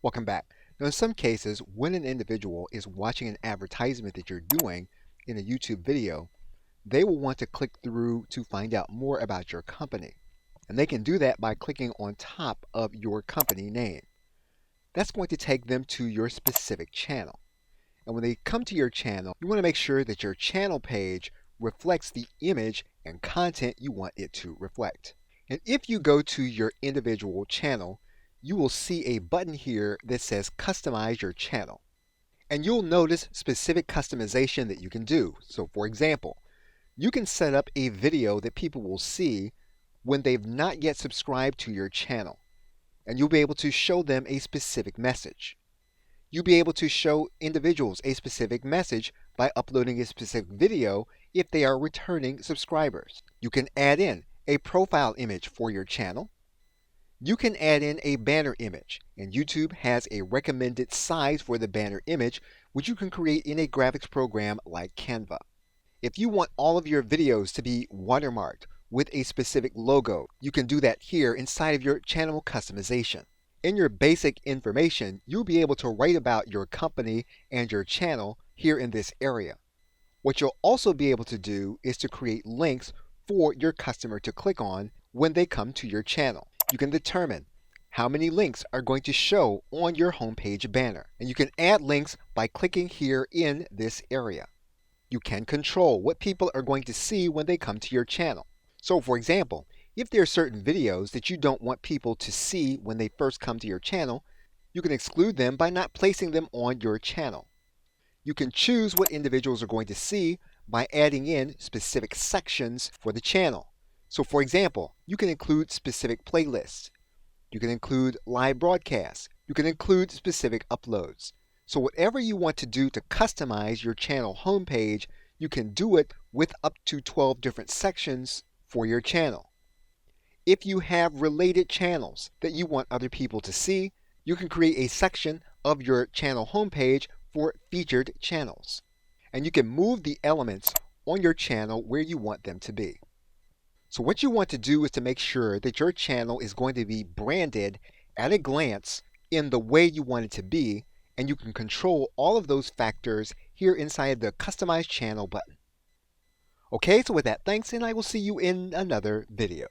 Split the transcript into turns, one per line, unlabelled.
Welcome back. Now, in some cases, when an individual is watching an advertisement that you're doing in a YouTube video, they will want to click through to find out more about your company. And they can do that by clicking on top of your company name. That's going to take them to your specific channel. And when they come to your channel, you want to make sure that your channel page reflects the image and content you want it to reflect. And if you go to your individual channel, you will see a button here that says Customize Your Channel. And you'll notice specific customization that you can do. So for example, you can set up a video that people will see when they've not yet subscribed to your channel. And you'll be able to show them a specific message. You'll be able to show individuals a specific message by uploading a specific video if they are returning subscribers. You can add in a profile image for your channel. You can add in a banner image, and YouTube has a recommended size for the banner image, which you can create in a graphics program like Canva. If you want all of your videos to be watermarked with a specific logo, you can do that here inside of your channel customization. In your basic information, you'll be able to write about your company and your channel here in this area. What you'll also be able to do is to create links for your customer to click on when they come to your channel. You can determine how many links are going to show on your homepage banner. And you can add links by clicking here in this area. You can control what people are going to see when they come to your channel. So for example, if there are certain videos that you don't want people to see when they first come to your channel, you can exclude them by not placing them on your channel. You can choose what individuals are going to see by adding in specific sections for the channel. So for example, you can include specific playlists. You can include live broadcasts. You can include specific uploads. So whatever you want to do to customize your channel homepage, you can do it with up to 12 different sections for your channel. If you have related channels that you want other people to see, you can create a section of your channel homepage for featured channels. And you can move the elements on your channel where you want them to be. So what you want to do is to make sure that your channel is going to be branded at a glance in the way you want it to be, and you can control all of those factors here inside the Customize Channel button. Okay, so with that, thanks, and I will see you in another video.